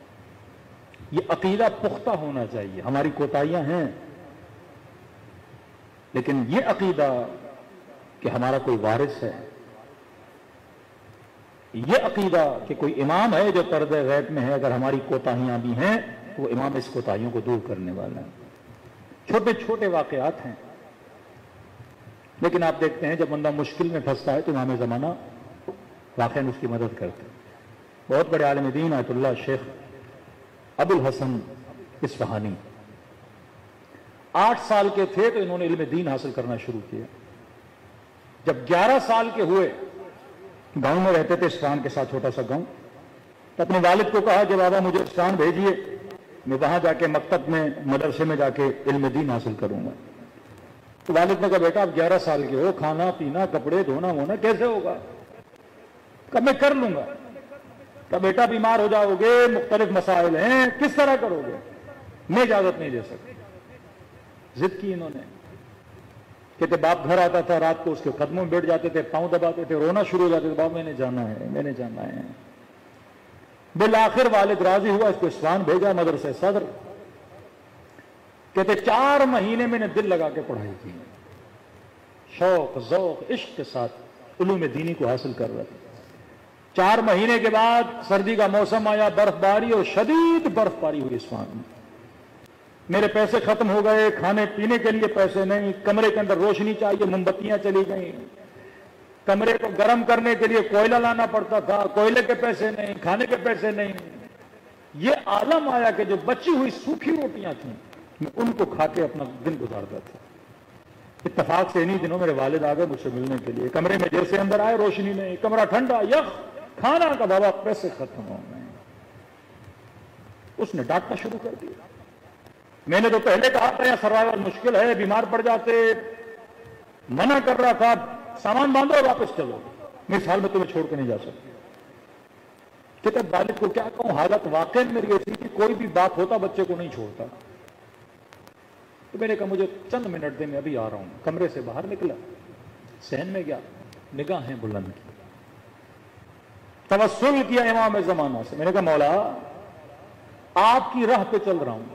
یہ عقیدہ پختہ ہونا چاہیے۔ ہماری کوتاہیاں ہیں، لیکن یہ عقیدہ کہ ہمارا کوئی وارث ہے، یہ عقیدہ کہ کوئی امام ہے جو پردہ غیب میں ہے، اگر ہماری کوتاہیاں بھی ہیں تو وہ امام اس کوتاہیوں کو دور کرنے والا ہے۔ چھوٹے چھوٹے واقعات ہیں، لیکن آپ دیکھتے ہیں جب بندہ مشکل میں پھنستا ہے تو امام زمانہ واقعاً اس کی مدد کرتے ہیں۔ بہت بڑے عالم دین آیت اللہ شیخ ابو الحسن اصفہانی 8 سال کے تھے تو انہوں نے علم دین حاصل کرنا شروع کیا۔ جب 11 سال کے ہوئے، گاؤں میں رہتے تھے، اسفہان کے ساتھ چھوٹا سا گاؤں، تو اپنے والد کو کہا کہ بابا مجھے اسفہان بھیجیے، میں وہاں جا کے مکتب میں، مدرسے میں جا کے علم دین حاصل کروں گا۔ تو والد نے کہا بیٹا آپ 11 سال کے ہو، کھانا پینا، کپڑے دھونا ہونا کیسے ہوگا؟ کہا میں کر لوں گا۔ کہ بیٹا بیمار ہو جاؤ گے، مختلف مسائل ہیں، کس طرح کرو گے؟ میں اجازت نہیں دے سکتا۔ ضد کی انہوں نے، کہتے باپ گھر آتا تھا رات کو، اس کے قدموں میں بیٹھ جاتے تھے، پاؤں دباتے تھے، رونا شروع ہو جاتے تھے، باپ میں نے جانا ہے، میں نے جانا ہے۔ بالآخر والد راضی ہوا، اس کو اسفہان بھیجا، مدرسہ صدر۔ کہتے 4 مہینے میں نے دل لگا کے پڑھائی کی، شوق ذوق عشق کے ساتھ علوم دینی کو حاصل کر رہے تھے۔ 4 مہینے کے بعد سردی کا موسم آیا، برف باری، اور شدید برف باری ہوئی اصفہان میں۔ میرے پیسے ختم ہو گئے، کھانے پینے کے لیے پیسے نہیں، کمرے کے اندر روشنی چاہیے، موم بتیاں چلی گئیں، کمرے کو گرم کرنے کے لیے کوئلہ لانا پڑتا تھا، کوئلے کے پیسے نہیں، کھانے کے پیسے نہیں۔ یہ عالم آیا کہ جو بچی ہوئی سوکھی روٹیاں تھیں میں ان کو کھا کے اپنا دن گزارتا تھا۔ اتفاق سے انہی دنوں میرے والد آ گئے مجھ سے ملنے کے لیے، کمرے میں جیسے اندر آئے روشنی نہیں، کمرہ ٹھنڈا، یخ، کھانا کا بابا پیسے ختم ہو گئے۔ اس نے ڈانٹنا شروع کر دیا۔ میں نے تو پہلے کہا تھا یہاں سروائیول مشکل ہے، بیمار پڑ جاتے، منع کر رہا تھا، سامان باندھو اور واپس چلو، میں اس حال میں تمہیں چھوڑ کے نہیں جا سکتا۔ کہتا والد کو کیا کہوں، حالت واقعی میری ایسی کہ کوئی بھی بات ہوتا بچے کو نہیں چھوڑتا۔ تو میں نے کہا مجھے چند منٹ دے، میں ابھی آ رہا ہوں۔ کمرے سے باہر نکلا، صحن میں گیا، نگاہیں بلند کی، توسل کیا امام زمانہ سے۔ میں نے کہا مولا آپ کی راہ پہ چل رہا ہوں،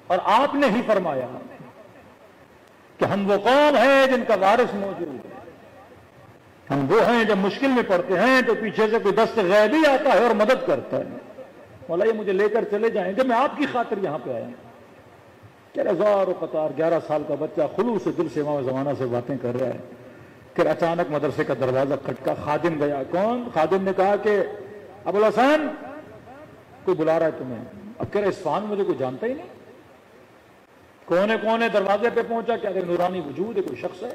اور آپ نے ہی فرمایا کہ ہم وہ قوم ہیں جن کا وارث موجود ہے، ہم وہ ہیں جب مشکل میں پڑتے ہیں تو پیچھے سے کوئی دست غیبی آتا ہے اور مدد کرتا ہے۔ مولا یہ مجھے لے کر چلے جائیں کہ میں آپ کی خاطر یہاں پہ آیا ہوں۔ کہ ہزار و قطار 11 سال کا بچہ خلوص دل سے امام زمانہ سے باتیں کر رہا ہے۔ پھر اچانک مدرسے کا دروازہ کھٹکا، خادم گیا۔ کون؟ خادم نے کہا کہ ابو الحسن کوئی بلا رہا ہے تمہیں۔ اب کہہ رہے اصفہان مجھے کوئی جانتا ہی نہیں، کونے کونے دروازے پہ پہنچا، کیا کہ نورانی وجود ہے، کوئی شخص ہے۔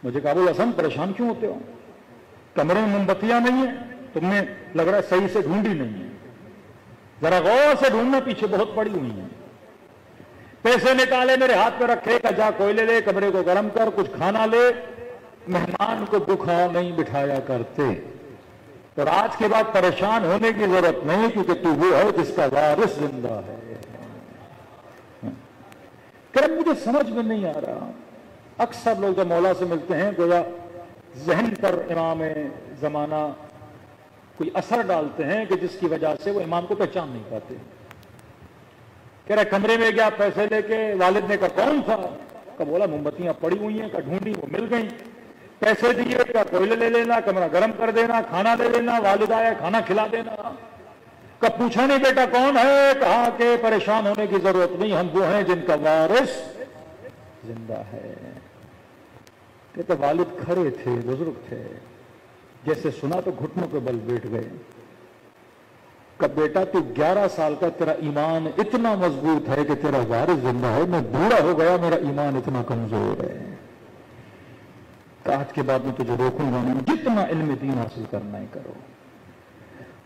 مجھے کہا ابو الحسن پریشان کیوں ہوتے ہو؟ کمرے میں موم بتیاں نہیں ہیں، تم نے لگ رہا ہے صحیح سے ڈھونڈی نہیں ہے، ذرا غور سے ڈھونڈنا، پیچھے بہت پڑی ہوئی ہیں۔ پیسے نکالے میرے ہاتھ پہ رکھے، کہ جا کوئلے لے، کمرے کو گرم کر، کچھ کھانا لے، مہمان کو بھوکا نہیں بٹھایا کرتے، اور آج کے بعد پریشان ہونے کی ضرورت نہیں، کیونکہ تو وہ ہے جس کا وارث زندہ ہے۔ کرم مجھے سمجھ میں نہیں آ رہا، اکثر لوگ جب مولا سے ملتے ہیں گویا ذہن پر امام زمانہ کوئی اثر ڈالتے ہیں کہ جس کی وجہ سے وہ امام کو پہچان نہیں پاتے۔ کہہ رہا کمرے میں گیا پیسے لے کے، والد نے کہا کون تھا؟ کہ بولا موم بتیاں پڑی ہوئی ہیں، کہ ڈھونڈی وہ مل گئیں، پیسے دیے، کہ کوئلے لے لینا، کمرہ گرم کر دینا، کھانا لے لینا، والد آیا کھانا کھلا دینا۔ کہ پوچھا نہیں بیٹا کون ہے؟ کہا کہ پریشان ہونے کی ضرورت نہیں، ہم وہ ہیں جن کا وارث زندہ ہے۔ کہتے والد کھڑے تھے، بزرگ تھے، جیسے سنا تو گھٹنوں کے بل بیٹھ گئے۔ کہ بیٹا تو 11 سال کا، تیرا ایمان اتنا مضبوط ہے کہ تیرا وارث زندہ ہے، میں بوڑھا ہو گیا، میرا ایمان اتنا کمزور ہے، کہ آج کے بعد میں تجھے روکوں گا نہیں، جتنا علم دین حاصل کرنا ہے کرو،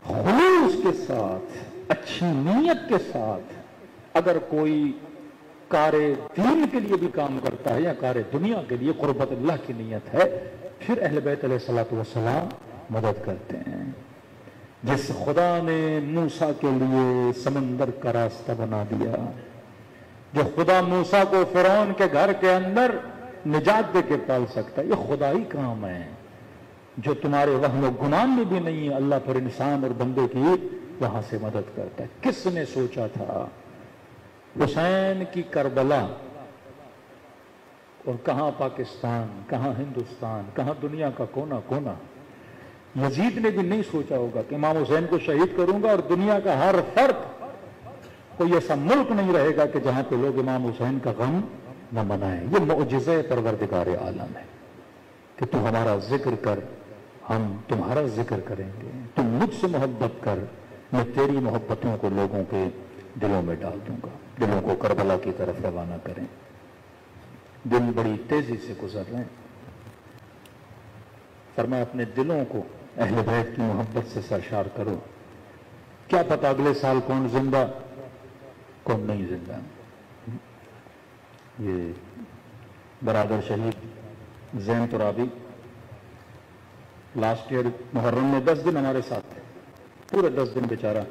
خلوص کے ساتھ، اچھی نیت کے ساتھ۔ اگر کوئی کار دین کے لیے بھی کام کرتا ہے یا کار دنیا کے لیے، قربت اللہ کی نیت ہے، پھر اہل بیت علیہ الصلوۃ والسلام مدد کرتے ہیں۔ جس خدا نے موسیٰ کے لیے سمندر کا راستہ بنا دیا، جو خدا موسیٰ کو فرعون کے گھر کے اندر نجات دے کے پال سکتا ہے، یہ خدائی کام ہے جو تمہارے وہم و گمان میں بھی نہیں ہے۔ اللہ پر انسان اور بندے کی وہاں سے مدد کرتا ہے۔ کس نے سوچا تھا حسین کی کربلا، اور کہاں پاکستان، کہاں ہندوستان، کہاں دنیا کا کونا کونا۔ یزید نے بھی نہیں سوچا ہوگا کہ امام حسین کو شہید کروں گا اور دنیا کا ہر فرد، کوئی ایسا ملک نہیں رہے گا کہ جہاں پہ لوگ امام حسین کا غم نہ منائیں۔ یہ معجزہ پروردگار عالم ہے کہ تو ہمارا ذکر کر، ہم تمہارا ذکر کریں گے، تم مجھ سے محبت کر، میں تیری محبتوں کو لوگوں کے دلوں میں ڈال دوں گا، دلوں کو کربلا کی طرف روانہ کریں۔ دن بڑی تیزی سے گزر رہے ہیں، فرمایا اپنے دلوں کو اہل بیت کی محبت سے سرشار کرو۔ کیا پتہ اگلے سال کون زندہ کون نہیں زندہ۔ یہ برادر شہید زین ترابی لاسٹ ایئر محرم میں 10 دن ہمارے ساتھ تھے، پورے 10 دن بیچارہ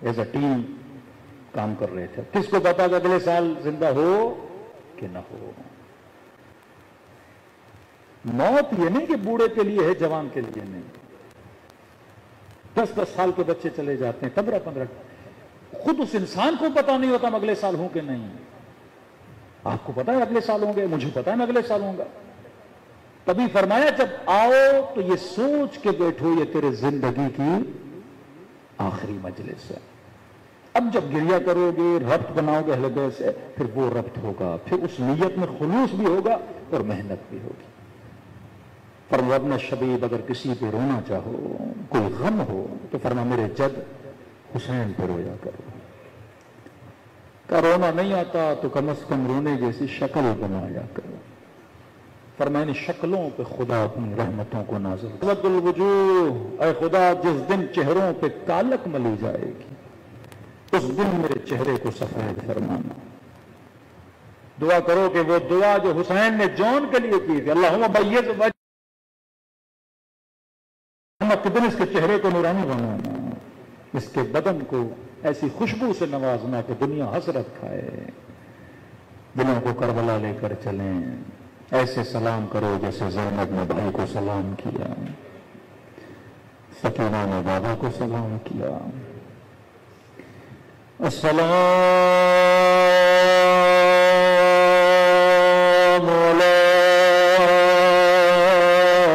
ایز اے ٹیم کام کر رہے تھے. کس کو پتا کہ اگلے سال زندہ ہو کہ نہ ہو. موت یہ نہیں کہ بوڑھے کے لیے ہے، جوان کے لیے نہیں. 10 سال کے بچے چلے جاتے ہیں، 15 خود اس انسان کو پتا نہیں ہوتا میں اگلے سال ہوں کہ نہیں. آپ کو پتا ہے اگلے سال ہوں گے، مجھے پتا ہے میں اگلے سال ہوں گا. تبھی فرمایا جب آؤ تو یہ سوچ کے بیٹھو یہ تیرے زندگی کی آخری مجلس ہے. اب جب گریہ کرو گے، ربط بناؤ گے اہل بیت سے، پھر وہ ربط ہوگا، پھر اس نیت میں خلوص بھی ہوگا اور محنت بھی ہوگی. فرمایا ابن شبیب اگر کسی پہ رونا چاہو، کوئی غم ہو تو فرما میرے جد حسین پہ رویا کرو. کا رونا نہیں آتا تو کم از کم رونے جیسی شکل بنایا کرو. فرمایا ان شکلوں پہ خدا اپنی رحمتوں کو نازل. سود الوجوہ، اے خدا جس دن چہروں پہ کالک ملی جائے گی اس دن میرے چہرے کو سفید فرمانا. دعا کرو کہ وہ دعا جو حسین نے جون کے لیے کی تھی، اللہم بیض وجہ، کتنے اس کے چہرے کو نورانی بنانا، اس کے بدن کو ایسی خوشبو سے نوازنا کہ دنیا حسرت کھائے. دنوں کو کربلا لے کر چلیں، ایسے سلام کرو جیسے زینب نے بھائی کو سلام کیا، سکینہ نے بابا کو سلام کیا. السلام علی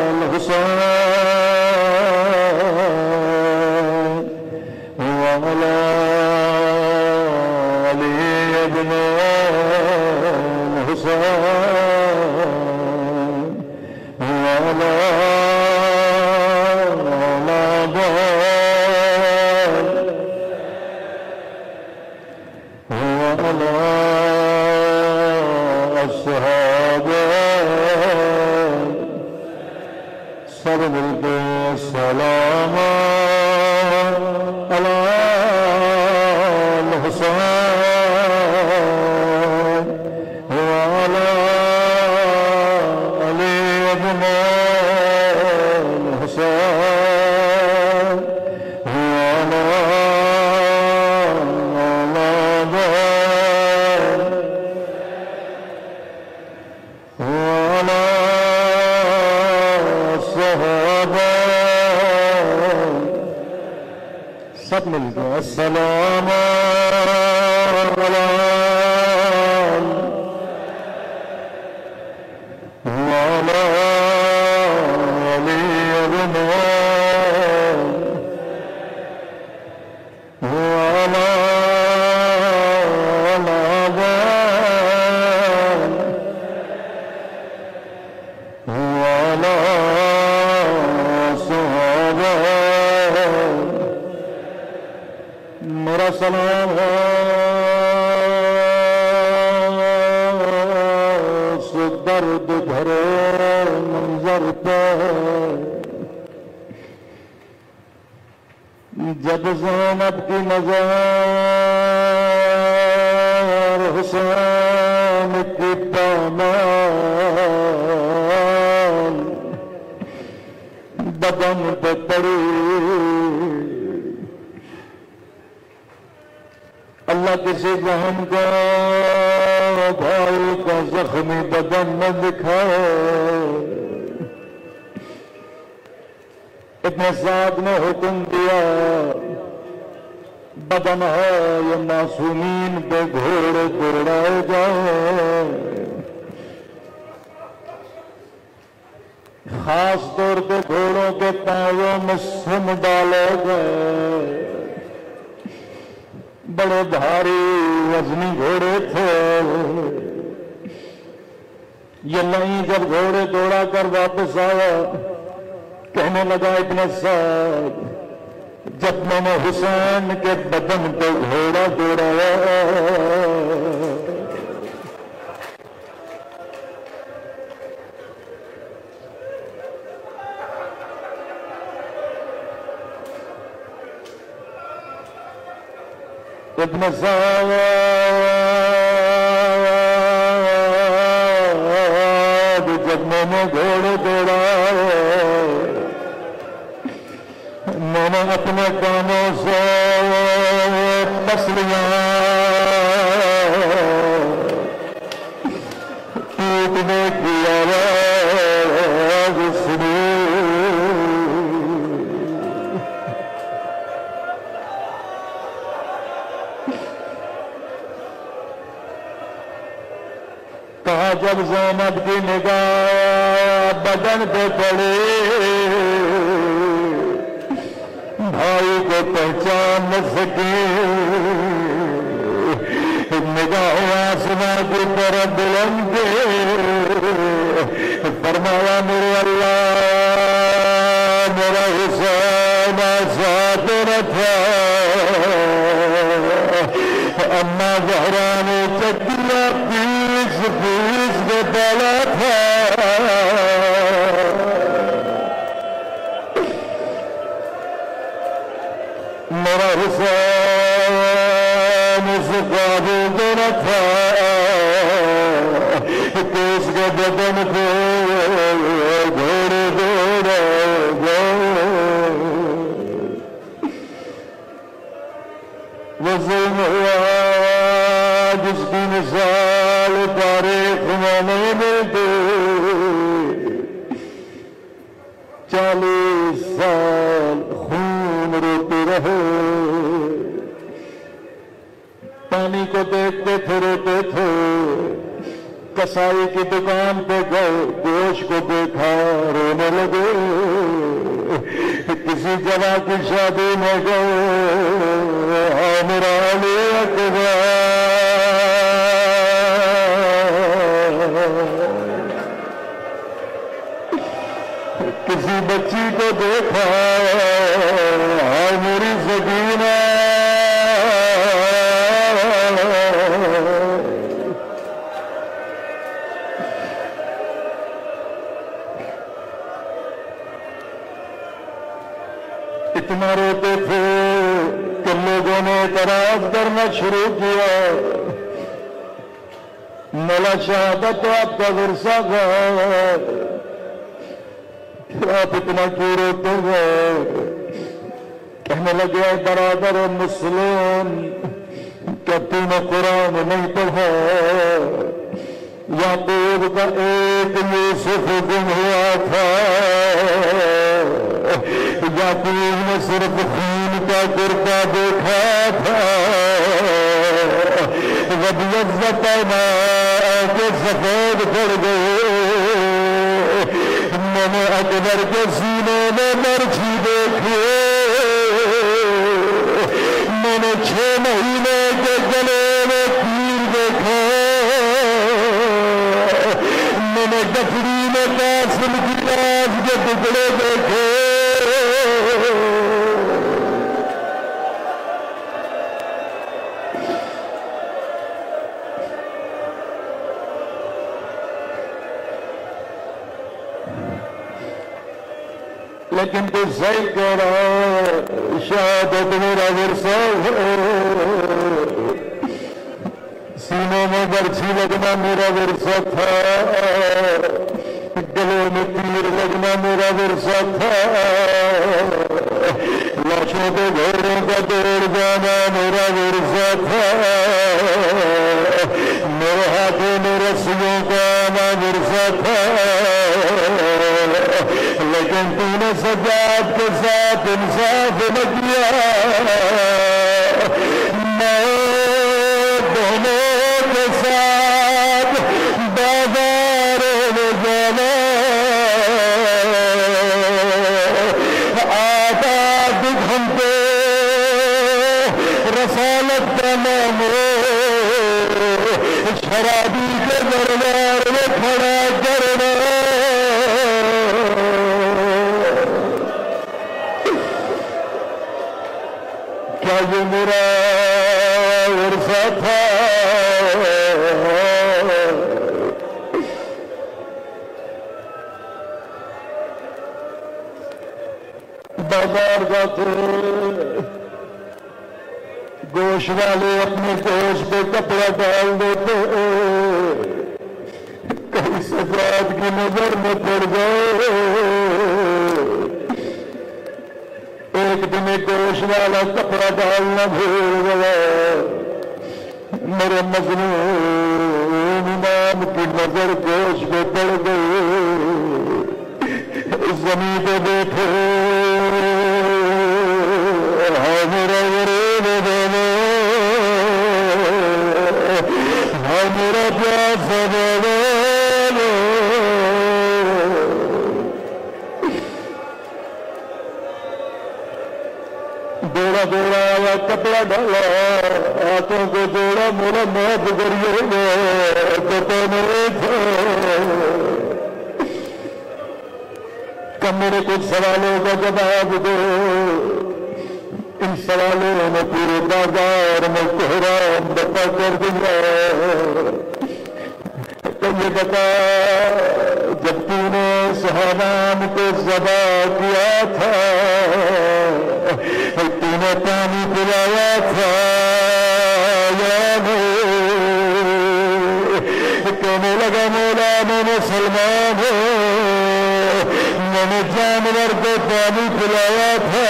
الحسین وعلی علی ابن الحسین وعلی سب ملتے سلام علی الحسین وعلی علی ابن الحسین وعلی سب مل گئے. السلام علی وعلی علی ابن وعلی میرا سلام ہے اس درد بھرے منظر پہ جب زینب کی نظر حسین کی پامال بدن پہ پڑی. اللہ کسی بہن کا بھائی کا زخمی بدن نہ دکھائے. ابن سعد نے حکم دیا بدن ہے یہ معصومین پہ گھوڑے دوڑائے جائیں، خاص طور پہ گھوڑوں کے پاؤں میں سم ڈالے گئے. بڑے بھاری وزنی گھوڑے تھے. یہ نہیں جب گھوڑے دوڑا کر واپس آیا کہنے لگا ابن سعد جب میں نے حسین کے بدن پہ گھوڑا دوڑایا ابن سعد جب میں نے گھوڑے دوڑائے ہزاروں سے پسلیاں ٹوٹنے کی آواز سنی، کہا جب زینب کی نگاہ بدن پہ پڑے بھائی کو پہچان نہ سکے، نگاہ آسمان کی طرف بلند فرمایا میرے اللہ میرا حسین ساتھ نہ تھا، اما زہرا نے چکیا پیس پیس کے ڈالا تھا، میرا حسین اس قابل نہ تھا کہ اس کے بدن کو گھوڑے دوڑا گئے، وہ ظلم ہوا جس کی مثال تاریخ میں نہیں ملتی، 40 سال خون روتے رہے، پانی کو دیکھتے تھے روتے تھے، کسائی کی دکان پہ گئے گوشت کو دیکھا رونے لگے، کسی جگہ کی شادی میں گئے میرا علی اکبر، کسی بچی کو دیکھا میری سکینہ، اتنا روتے تھے کہ لوگوں نے اعتراض کرنا شروع کیا، مولا شہادت تو آپ کا ورثہ تھا، آپ اتنا کیوں روتے ہیں؟ کہنے لگے برادر مسلم کیا تو نے قرآن نہیں پڑھا؟ یعقوب کا ایک یوسف گم ہوا تھا، یعقوب نے صرف خون کا کرتا دیکھا تھا، وَبْيَضَّتَنَا کے سفید پڑ گئے، میں نے اکبر کے سینے میں مرچھی دیکھی، میں نے 6 مہینے کے گلے میں تیر دیکھا، میں نے گٹھڑی میں قاسم کی لاش کے ٹکڑے دیکھے، لیکن تو صحیح کہہ رہا ہے، شہادت میرا ورثہ ہے، سینے میں برچھی لگنا میرا ورثہ تھا، گلے میں تیر لگنا میرا ورثہ تھا، لاشوں کے گھوڑوں کا دوڑ جانا میرا ورثہ تھا، میرے ہاتھوں میں رسیوں کا آنا ورثہ تھا، لیکن تو نے سجاد کے ساتھ انصاف نہ کیا، میں دونوں کے ساتھ بازار میں جانا، آدھا گھنٹے رسالت کا نام شرابی کے دربار میں کھڑا کرنا، کیا یہ میرا ورثہ تھا؟ بازار جاتے گوشت والے اپنے گوشت پہ کپڑا ڈال دیتے، کہیں سجاد کی نظر میں پڑ جائے، ایک تمہیں گوشت والا کپڑا ڈالنا بھول گیا، میرے مظلوم امام کی نظر گوشت پہ پڑ گئی، زمین پہ بیٹھے ہاں میرا غریب دینے، ہاں میرا پیاس دینے، دوڑا دوڑا آیا کپڑا ڈالا، ہاتھوں کو جوڑا، میرا معاف کریے گا پتہ نہیں تھا۔ کب میرے کچھ سوالوں کا جواب دو، ان سوالوں نے پورے بازار میں کوہرام بپا کر دیا۔ تو یہ بتا، جب تو نے صحابان کو ذبح کیا تھا، تو نے پانی پلایا تھا یا نہیں؟ کہنے لگا مولا میں مسلمان ہوں، میں نے جانور کو پانی پلایا تھا۔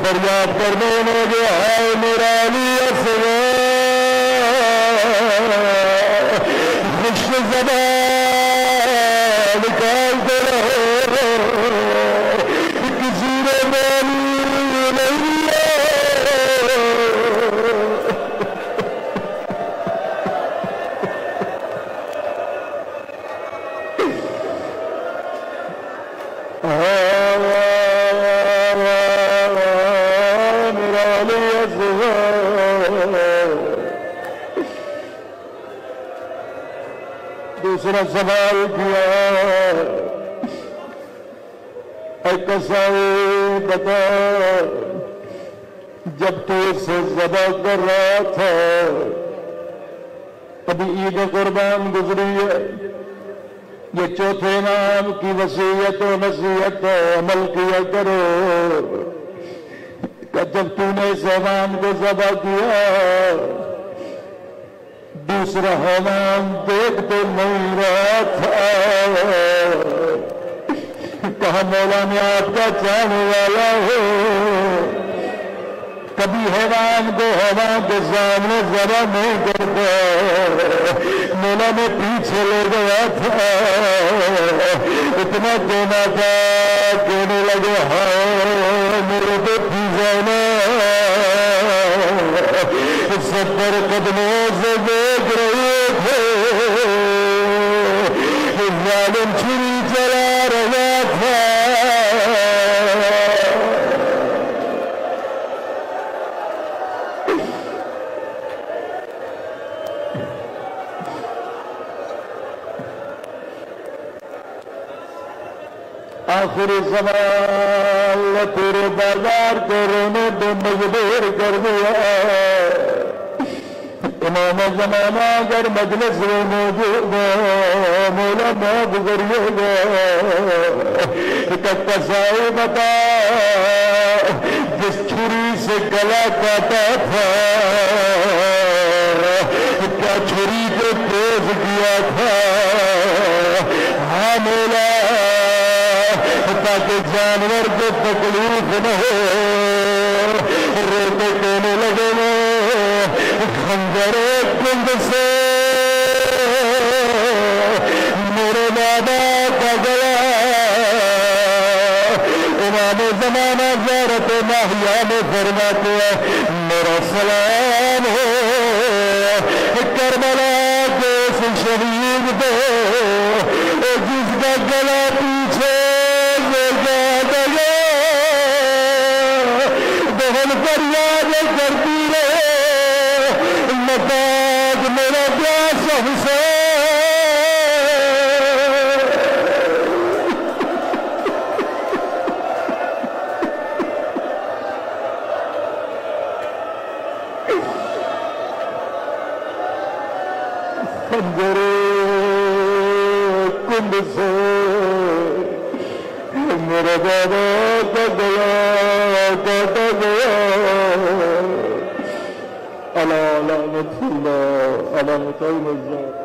فریاد کرنے لگے ہائے میرا علی اصغر، خوش زبان نکالتے رہو، کسی نے معلوم نہیں ہے۔ دوسرا سوال کیا، اے قصائی بتا، جب تو اسے ذبح کر رہا تھا، ابھی عید قربان گزری ہے، یہ چوتھے امام کی وصیت و نصیحت عمل کیا کرو کہ جب تو نے اس امام کو ذبح کیا، دوسرا حیوان دیکھ تو نہیں رہا تھا، کہا مولا میں آپ کا چاہنے والا ہوں، کبھی حیوان کو حیوان کے سامنے ذبح نہیں کرتا، مولا میں پیچھے لے گیا تھا، اتنا کہنا تھا، کہنے لگے ہاں میرے تو پیچھے 70 قدموں سے دیکھ رہے تھے، ظالم چھری چلا رہا تھا، آخری زمان تیرے بازار کو رونے پہ مجبور کر دیا۔ امام زمانہ اگر مجلس میں موجود ہے، مولا معاف کریے گا، قصائی بتا، جس چھری سے گلا کاٹا تھا، کیا چھری کو تیز کیا تھا؟ ہاں مولا، تاکہ جانور کو تکلیف نہ ہو، روتے کہنے لگے خنجر کند سے میرے بابا کا گلا۔ امام زمانہ زیارت ماہیہ میں فرماتے ہیں میرا سلام ہو کربلا کے اس شہید کو جس کا گلا پیچھے فریاد کرتی رہے، متاج میرا پیاس حسین۔ خنجر کند سے میرا بابا کا گلا کاٹا گیا۔ اللہ لعنت اللہ علی الظالمین۔